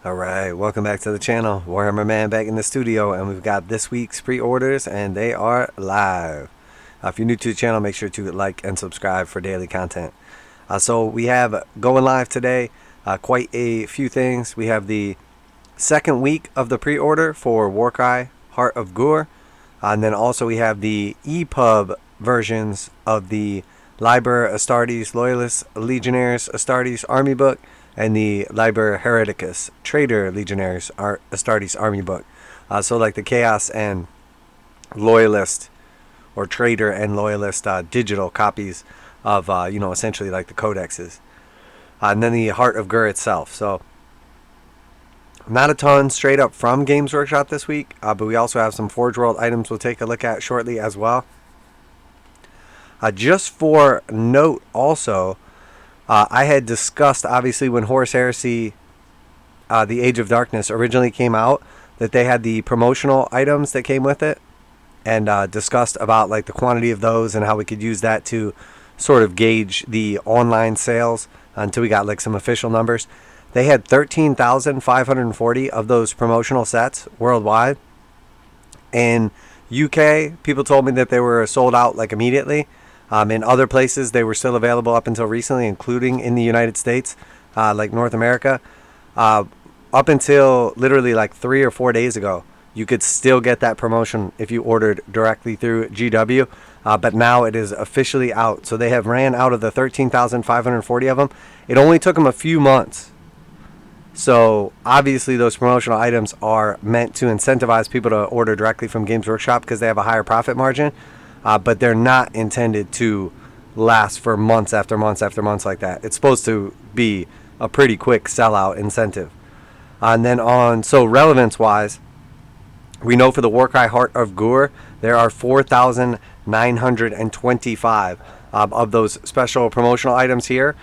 Alright, welcome back to the channel. Warhammer Man back in the studio, and we've got this week's pre-orders, and they are live. If you're new to the channel, make sure to like and subscribe for daily content. So we have going live today quite a few things. We have the second week of the pre-order for Warcry, Heart of Ghur, and then also we have the EPUB versions of the Liber Astartes Loyalist Legionnaires Astartes Army Book and the Liber Hereticus Traitor Legionnaires Astartes Army Book. So like the Chaos and Loyalist or Traitor and Loyalist digital copies of, essentially like the codexes. And then the Heart of Ghur itself. So not a ton straight up from Games Workshop this week, but we also have some Forgeworld items we'll take a look at shortly as well. Just for note also, I had discussed, obviously, when Horus Heresy, the Age of Darkness, originally came out, that they had the promotional items that came with it, and discussed about like the quantity of those and how we could use that to sort of gauge the online sales until we got like some official numbers. They had 13,540 of those promotional sets worldwide. In UK, people told me that they were sold out like immediately. In other places, they were still available up until recently, including in the United States, like North America. Up until literally like 3 or 4 days ago, you could still get that promotion if you ordered directly through GW. But now it is officially out. So they have ran out of the 13,540 of them. It only took them a few months. So obviously those promotional items are meant to incentivize people to order directly from Games Workshop because they have a higher profit margin. But they're not intended to last for months after months after months like that. It's supposed to be a pretty quick sellout incentive. And then relevance-wise, we know for the Warcry Heart of Ghur, there are 4,925 of those special promotional items here.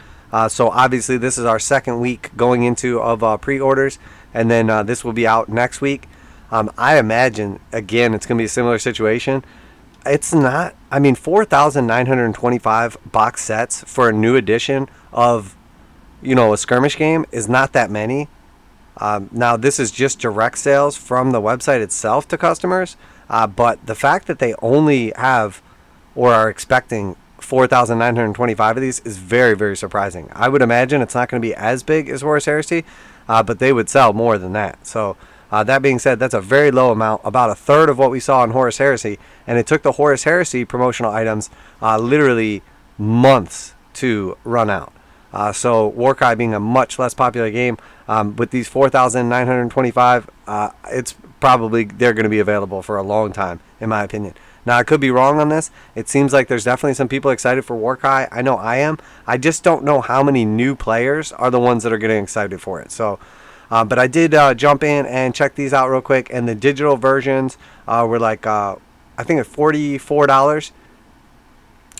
So obviously this is our second week going into of pre-orders, and then this will be out next week. I imagine, again, it's going to be a similar situation. It's not, 4,925 box sets for a new edition of, a skirmish game is not that many. Now, this is just direct sales from the website itself to customers. But the fact that they only have or are expecting 4,925 of these is very, very surprising. I would imagine it's not going to be as big as Horus Heresy, but they would sell more than that. So that being said, that's a very low amount, about a third of what we saw in Horus Heresy, and it took the Horus Heresy promotional items literally months to run out. So Warcry being a much less popular game, with these 4,925, it's probably they're going to be available for a long time, in my opinion. Now, I could be wrong on this. It seems like there's definitely some people excited for Warcry. I know I am. I just don't know how many new players are the ones that are getting excited for it. So. But I did jump in and check these out real quick, and the digital versions were like, I think at $44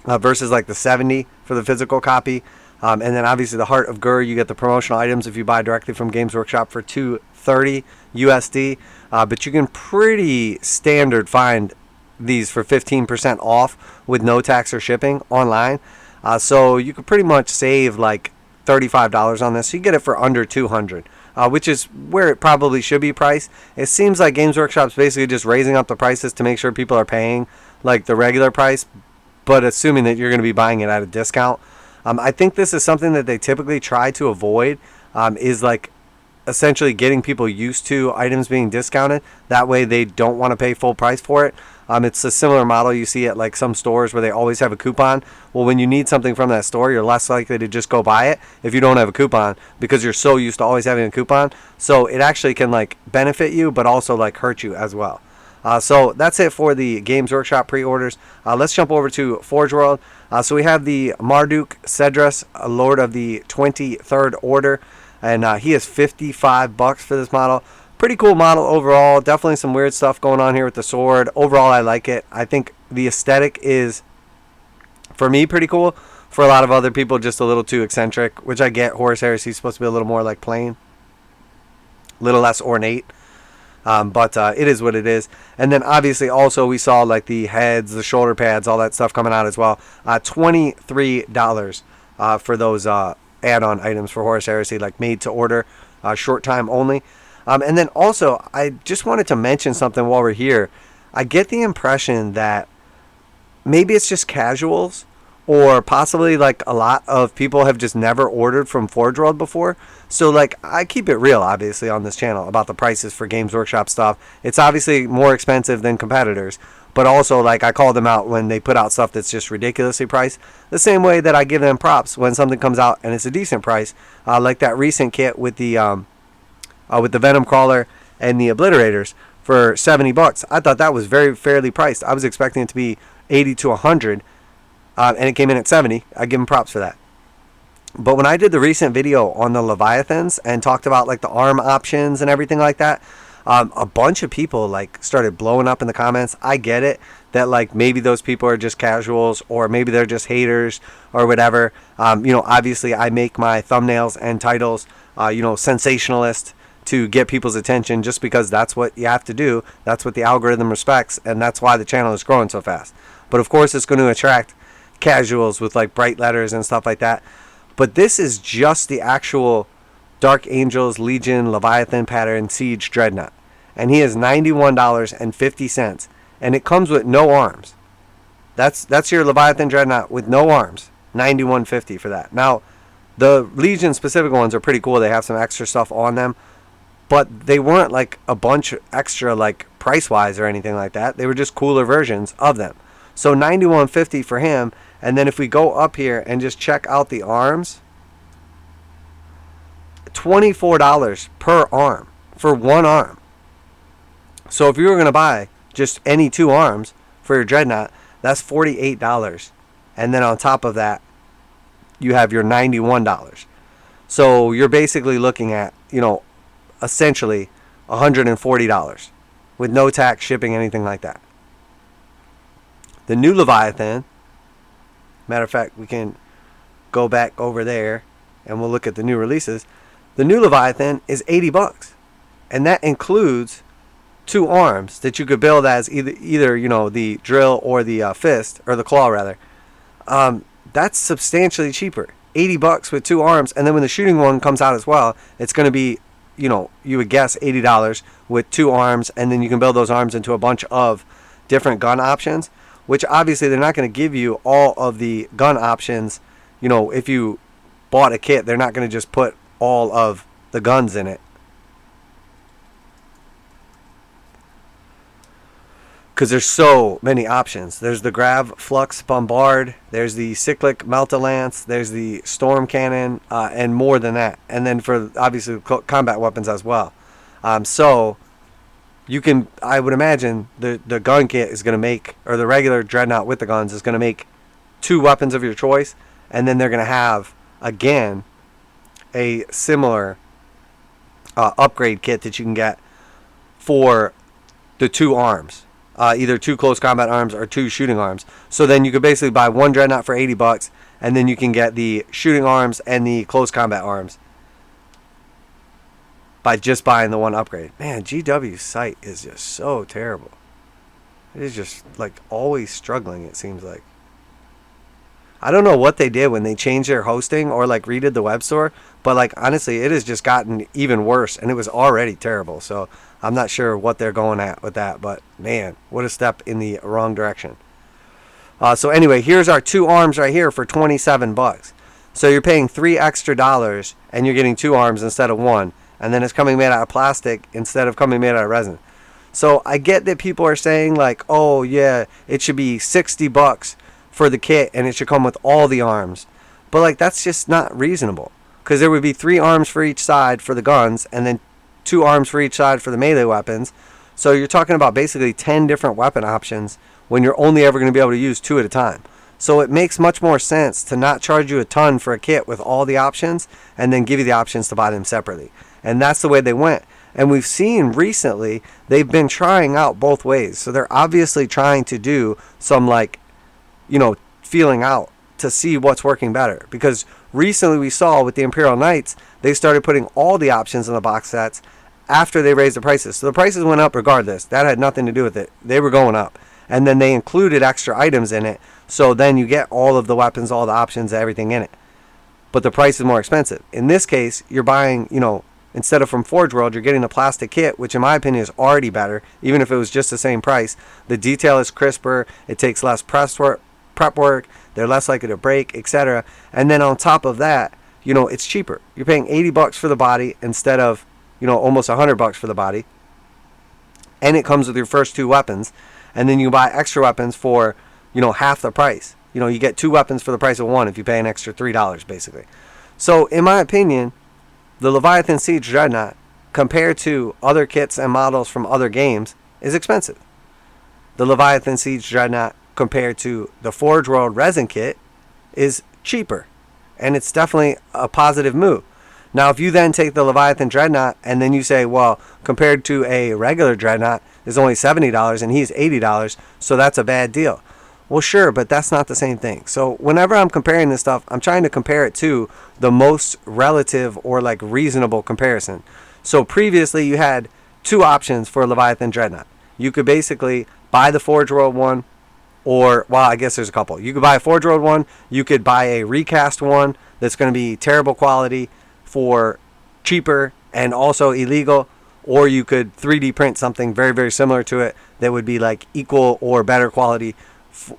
versus like the $70 for the physical copy. And then obviously the Heart of Ghur, you get the promotional items if you buy directly from Games Workshop for $230 USD. But you can pretty standard find these for 15% off with no tax or shipping online. So you could pretty much save like $35 on this. So you get it for under $200. Which is where it probably should be priced. It seems like Games Workshop's basically just raising up the prices to make sure people are paying like the regular price, but assuming that you're going to be buying it at a discount. I think this is something that they typically try to avoid, is like essentially getting people used to items being discounted. That way they don't want to pay full price for it. It's a similar model you see at like some stores where they always have a coupon. Well, when you need something from that store, you're less likely to just go buy it if you don't have a coupon because you're so used to always having a coupon. So it actually can like benefit you, but also like hurt you as well. So that's it for the Games Workshop pre-orders. Let's jump over to Forgeworld. So we have the Marduk Sedras, Lord of the 23rd Order, and he is $55 for this model. Pretty cool model overall. Definitely some weird stuff going on here with the sword. Overall, I like it. I think the aesthetic is, for me, pretty cool. For a lot of other people, just a little too eccentric, which I get. Horus Heresy is supposed to be a little more like plain, a little less ornate. But it is what it is. And then obviously also we saw like the heads, the shoulder pads, all that stuff coming out as well. $23 for those add-on items for Horus Heresy, like made to order. short time only. And then also, I just wanted to mention something while we're here. I get the impression that maybe it's just casuals, or possibly like a lot of people have just never ordered from Forgeworld before. So like, I keep it real, obviously, on this channel about the prices for Games Workshop stuff. It's obviously more expensive than competitors, but also like I call them out when they put out stuff that's just ridiculously priced. The same way that I give them props when something comes out and it's a decent price, like that recent kit with the Venom Crawler and the Obliterators for $70. I thought that was very fairly priced. I was expecting it to be 80 to 100. And it came in at 70. I give them props for that. But when I did the recent video on the Leviathans and talked about like the arm options and everything like that, a bunch of people like started blowing up in the comments. I get it that like maybe those people are just casuals, or maybe they're just haters or whatever. Obviously I make my thumbnails and titles, sensationalist, to get people's attention, just because that's what you have to do. That's what the algorithm respects, and that's why the channel is growing so fast. But of course it's going to attract casuals with like bright letters and stuff like that. But this is just the actual Dark Angels Legion Leviathan pattern Siege Dreadnought, and he is $91.50, and it comes with no arms. That's your Leviathan Dreadnought with no arms. $91.50 for that. Now the Legion specific ones are pretty cool. They have some extra stuff on them, but they weren't like a bunch extra like price wise or anything like that. They were just cooler versions of them. So $91.50 for him. And then if we go up here and just check out the arms, $24 per arm for one arm. So if you were going to buy just any two arms for your Dreadnought, that's $48. And then on top of that, you have your $91. So you're basically looking at, essentially $140 with no tax, shipping, anything like that. The new Leviathan, matter of fact, we can go back over there and we'll look at the new releases. The new Leviathan is $80, and that includes two arms that you could build as either the drill or the fist, or the claw rather. That's substantially cheaper. $80 with two arms, and then when the shooting one comes out as well, it's going to be, you would guess $80 with two arms, and then you can build those arms into a bunch of different gun options, which obviously they're not going to give you all of the gun options. If you bought a kit, they're not going to just put all of the guns in it, because there's so many options. There's the Grav Flux Bombard, there's the Cyclic Melt-a-Lance, there's the Storm Cannon, and more than that. And then for obviously combat weapons as well. So you can, I would imagine the gun kit is going to make, or the regular Dreadnought with the guns is going to make two weapons of your choice, and then they're going to have again a similar upgrade kit that you can get for the two arms. Either two close combat arms or two shooting arms. So then you could basically buy one Dreadnought for $80, and then you can get the shooting arms and the close combat arms by just buying the one upgrade. Man, GW's site is just so terrible. It is just like always struggling, it seems like. I don't know what they did when they changed their hosting or like redid the web store, but like honestly, it has just gotten even worse, and it was already terrible. So I'm not sure what they're going at with that, but man, what a step in the wrong direction. So anyway, here's our two arms right here for $27. So you're paying $3 extra, and you're getting two arms instead of one, and then it's coming made out of plastic instead of coming made out of resin. So I get that people are saying like, oh yeah, it should be $60 for the kit, and it should come with all the arms. But like, that's just not reasonable, because there would be 3 arms for each side for the guns, and then 2 arms for each side for the melee weapons. So you're talking about basically 10 different weapon options when you're only ever going to be able to use 2 at a time. So it makes much more sense to not charge you a ton for a kit with all the options, and then give you the options to buy them separately. And that's the way they went. And we've seen recently they've been trying out both ways. So they're obviously trying to do some like, feeling out to see what's working better. Because recently we saw with the Imperial Knights, they started putting all the options in the box sets after they raised the prices. So the prices went up regardless. That had nothing to do with it. They were going up. And then they included extra items in it. So then you get all of the weapons, all the options, everything in it. But the price is more expensive. In this case, you're buying, instead of from Forgeworld, you're getting a plastic kit, which in my opinion is already better, even if it was just the same price. The detail is crisper, it takes less prep work, they're less likely to break, etc. And then on top of that, you know, it's cheaper. You're paying $80 for the body instead of, you know, almost $100 for the body. And it comes with your first 2 weapons. And then you buy extra weapons for, you know, half the price. You know, you get 2 weapons for the price of 1 if you pay an extra $3, basically. So, in my opinion, the Leviathan Siege Dreadnought, compared to other kits and models from other games, is expensive. The Leviathan Siege Dreadnought, compared to the Forgeworld resin kit, is cheaper. And it's definitely a positive move. Now, if you then take the Leviathan Dreadnought and then you say, well, compared to a regular Dreadnought, it's only $70 and he's $80, so that's a bad deal. Well, sure, but that's not the same thing. So whenever I'm comparing this stuff, I'm trying to compare it to the most relative or like reasonable comparison. So previously you had 2 options for Leviathan Dreadnought. You could basically buy the Forgeworld one, or, well, I guess there's a couple. You could buy a Forgeworld one, you could buy a recast one that's going to be terrible quality for cheaper and also illegal, or you could 3D print something very, very similar to it that would be like equal or better quality,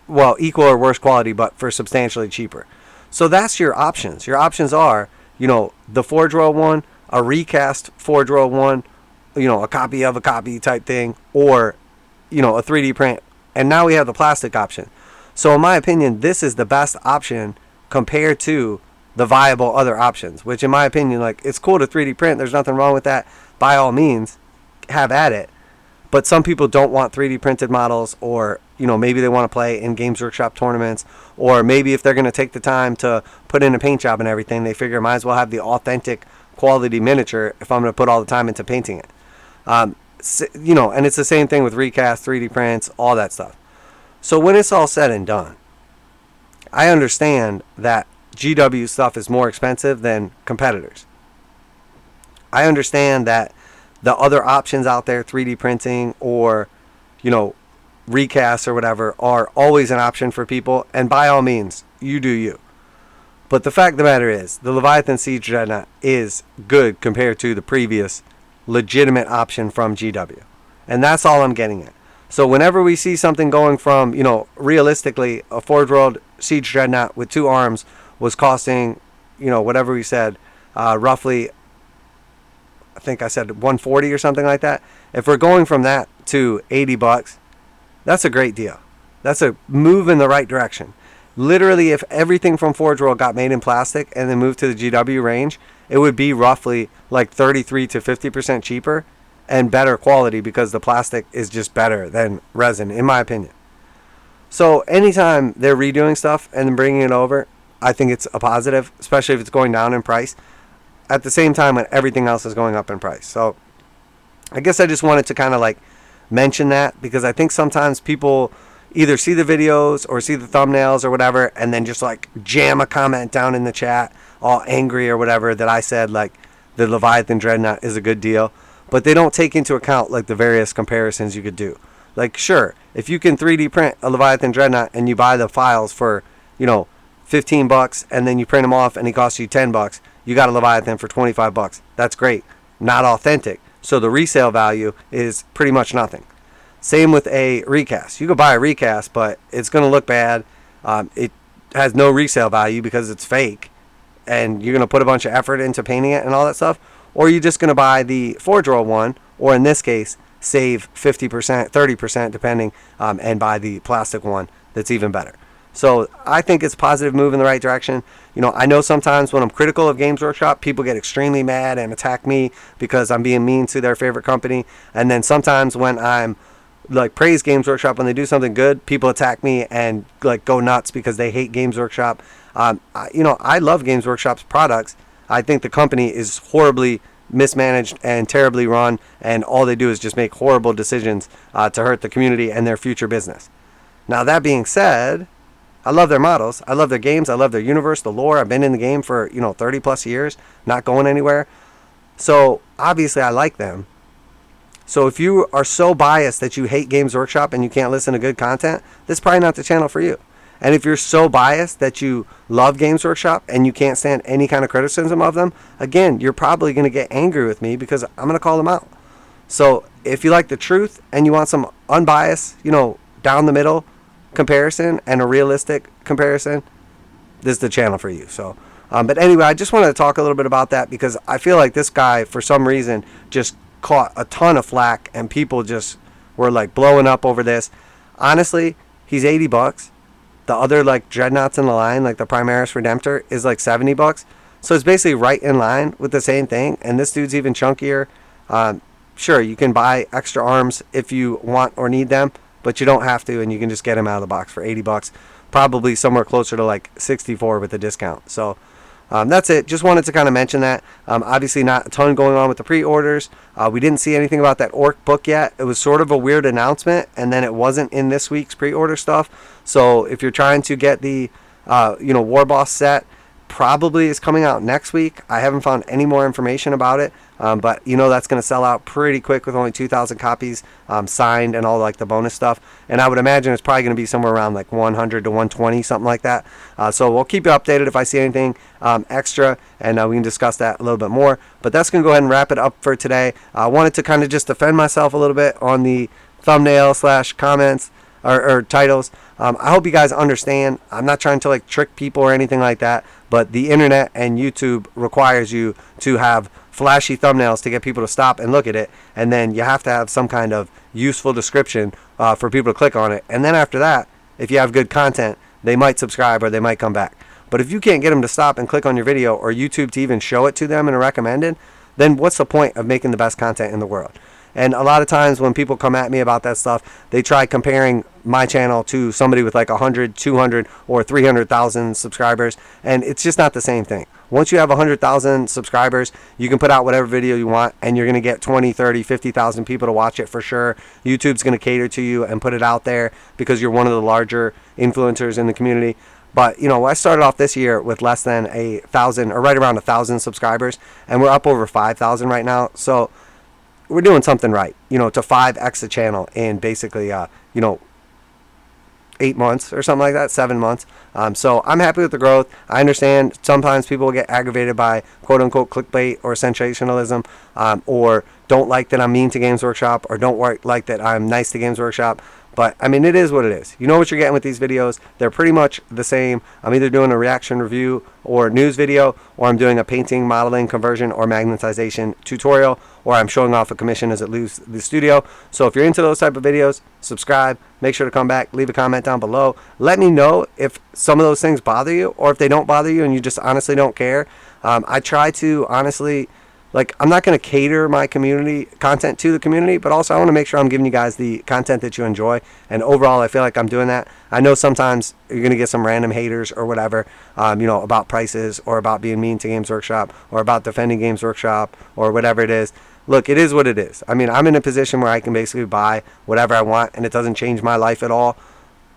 well, equal or worse quality, but for substantially cheaper. So that's your options. Your options are, you know, the Forgeworld one, a recast Forgeworld one, you know, a copy of a copy type thing, or, you know, a 3D print. And now we have the plastic option. So in my opinion, this is the best option compared to the viable other options, which in my opinion, like, it's cool to 3D print. There's nothing wrong with that. By all means, have at it. But some people don't want 3D printed models, or, you know, maybe they want to play in Games Workshop tournaments, or maybe if they're going to take the time to put in a paint job and everything, they figure might as well have the authentic quality miniature if I'm going to put all the time into painting it. You know, and it's the same thing with recast, 3D prints, all that stuff. So when it's all said and done, I understand that GW stuff is more expensive than competitors. I understand that the other options out there, 3D printing or, you know, recasts or whatever, are always an option for people, and by all means, you do you. But the fact of the matter is, the Leviathan Siege Dreadnought is good compared to the previous legitimate option from GW. And that's all I'm getting at. So whenever we see something going from, you know, realistically, a Forgeworld Siege Dreadnought with 2 arms was costing, you know, whatever we said, roughly, I think I said 140 or something like that. If we're going from that to $80, that's a great deal. That's a move in the right direction. Literally, if everything from Forgeworld got made in plastic and then moved to the GW range, it would be roughly like 33 to 50% cheaper and better quality, because the plastic is just better than resin, in my opinion. So anytime they're redoing stuff and bringing it over, I think it's a positive, especially if it's going down in price at the same time when everything else is going up in price. So I guess I just wanted to kind of like mention that, because I think sometimes people either see the videos or see the thumbnails or whatever and then just like jam a comment down in the chat all angry or whatever that I said like the Leviathan Dreadnought is a good deal, but they don't take into account like the various comparisons you could do. Like, sure, if you can 3D print a Leviathan Dreadnought and you buy the files for, you know, $15 and then you print them off and it costs you $10, you got a Leviathan for $25. That's great. Not authentic. So the resale value is pretty much nothing. Same with a recast. You could buy a recast, but it's going to look bad. It has no resale value because it's fake, and you're going to put a bunch of effort into painting it and all that stuff. Or you're just going to buy the Forgeworld one, or in this case, save 50%, 30% depending, and buy the plastic one that's even better. So I think it's a positive move in the right direction. You know, I know sometimes when I'm critical of Games Workshop, people get extremely mad and attack me because I'm being mean to their favorite company. And then sometimes when I'm like praise Games Workshop when they do something good, people attack me and like go nuts because they hate Games Workshop. You know, I love Games Workshop's products. I think the company is horribly mismanaged and terribly run, and all they do is just make horrible decisions to hurt the community and their future business. Now, that being said, I love their models. I love their games. I love their universe, the lore. I've been in the game for, 30 plus years, not going anywhere. So obviously I like them. So if you are so biased that you hate Games Workshop and you can't listen to good content, this is probably not the channel for you. And if you're so biased that you love Games Workshop and you can't stand any kind of criticism of them, again, you're probably going to get angry with me because I'm going to call them out. So if you like the truth and you want some unbiased, down the middle comparison and a realistic comparison, this is the channel for you. So, but anyway, I just wanted to talk a little bit about that because I feel like this guy, for some reason, just caught a ton of flack and people just were like blowing up over this. Honestly, he's $80. The other like dreadnoughts in the line, like the Primaris Redemptor, is like $70. So it's basically right in line with the same thing. And this dude's even chunkier. Sure, you can buy extra arms if you want or need them, but you don't have to, and you can just get them out of the box for $80. Probably somewhere closer to like 64 with a discount. So that's it. Just wanted to kind of mention that. Obviously not a ton going on with the pre-orders. We didn't see anything about that orc book yet. It was sort of a weird announcement, and then it wasn't in this week's pre-order stuff. So if you're trying to get the War Boss set, probably is coming out next week. I haven't found any more information about it, but that's going to sell out pretty quick with only 2,000 copies signed and all like the bonus stuff. And I would imagine it's probably going to be somewhere around like 100 to 120, something like that. So we'll keep you updated if I see anything extra, and we can discuss that a little bit more. But that's going to go ahead and wrap it up for today. I wanted to kind of just defend myself a little bit on the thumbnail / comments or titles. I hope you guys understand. I'm not trying to like trick people or anything like that, but the internet and YouTube requires you to have flashy thumbnails to get people to stop and look at it, and then you have to have some kind of useful description for people to click on it. And then after that, if you have good content, they might subscribe or they might come back. But if you can't get them to stop and click on your video, or YouTube to even show it to them in a recommended, then what's the point of making the best content in the world? And a lot of times when people come at me about that stuff, they try comparing my channel to somebody with like 100, 200, or 300,000 subscribers, and it's just not the same thing. Once you have 100,000 subscribers, you can put out whatever video you want, and you're going to get 20, 30, 50,000 people to watch it for sure. YouTube's going to cater to you and put it out there because you're one of the larger influencers in the community. But, I started off this year with less than 1,000, or right around 1,000 subscribers, and we're up over 5,000 right now. So we're doing something right, to 5x the channel in basically, 8 months or something like that, 7 months. So I'm happy with the growth. I understand sometimes people get aggravated by quote unquote clickbait or sensationalism, or don't like that I'm mean to Games Workshop, or don't like that I'm nice to Games Workshop. But I mean, it is what it is. You know what you're getting with these videos. They're pretty much the same. I'm either doing a reaction review or news video, or I'm doing a painting, modeling, conversion, or magnetization tutorial, or I'm showing off a commission as it leaves the studio. So if you're into those type of videos, subscribe. Make sure to come back, leave a comment down below. Let me know if some of those things bother you, or if they don't bother you and you just honestly don't care. I try to honestly, I'm not going to cater my community content to the community, but also I want to make sure I'm giving you guys the content that you enjoy. And overall, I feel like I'm doing that. I know sometimes you're going to get some random haters or whatever, about prices, or about being mean to Games Workshop, or about defending Games Workshop, or whatever it is. Look, it is what it is. I mean, I'm in a position where I can basically buy whatever I want, and it doesn't change my life at all.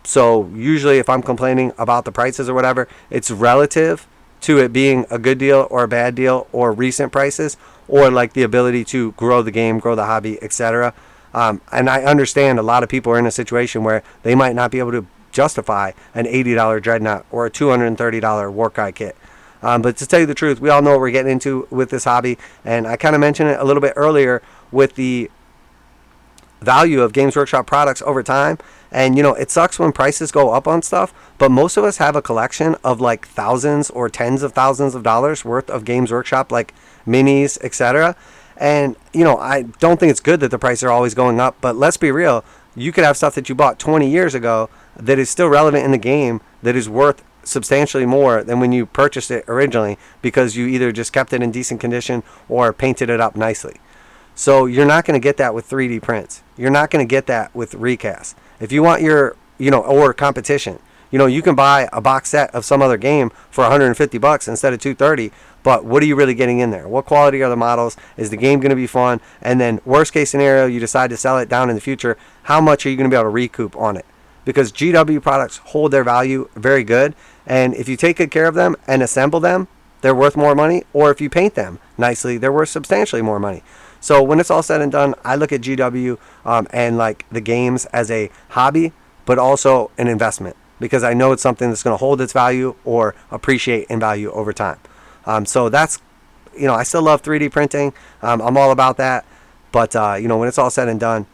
So usually if I'm complaining about the prices or whatever, it's relative to it being a good deal or a bad deal, or recent prices, or like the ability to grow the game, grow the hobby, etc. And I understand a lot of people are in a situation where they might not be able to justify an $80 dreadnought or a $230 Warcry kit. But to tell you the truth, we all know what we're getting into with this hobby, and I kind of mentioned it a little bit earlier with the value of Games Workshop products over time. And it sucks when prices go up on stuff, but most of us have a collection of like thousands or tens of thousands of dollars worth of Games Workshop, like minis, etc. And I don't think it's good that the prices are always going up, but let's be real, you could have stuff that you bought 20 years ago that is still relevant in the game, that is worth substantially more than when you purchased it originally, because you either just kept it in decent condition or painted it up nicely. So you're not going to get that with 3D prints. You're not going to get that with recast. If you want your, or competition, you can buy a box set of some other game for $150 instead of $230, but what are you really getting in there? What quality are the models? Is the game going to be fun? And then worst case scenario, you decide to sell it down in the future, how much are you going to be able to recoup on it? Because GW products hold their value very good, and if you take good care of them and assemble them, they're worth more money, or if you paint them nicely, they're worth substantially more money. So when it's all said and done, I look at GW and like the games as a hobby, but also an investment. because I know it's something that's going to hold its value or appreciate in value over time. So that's, I still love 3D printing. I'm all about that. But, when it's all said and done,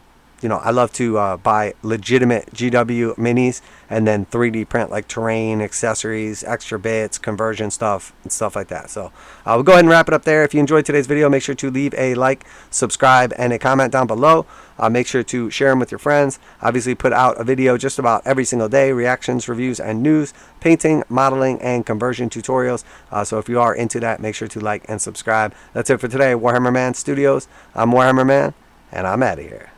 I love to buy legitimate GW minis and then 3D print like terrain, accessories, extra bits, conversion stuff, and stuff like that. So we'll go ahead and wrap it up there. If you enjoyed today's video, make sure to leave a like, subscribe, and a comment down below. Make sure to share them with your friends. Obviously, put out a video just about every single day, reactions, reviews, and news, painting, modeling, and conversion tutorials. So if you are into that, make sure to like and subscribe. That's it for today, Warhammer Man Studios. I'm Warhammer Man, and I'm out of here.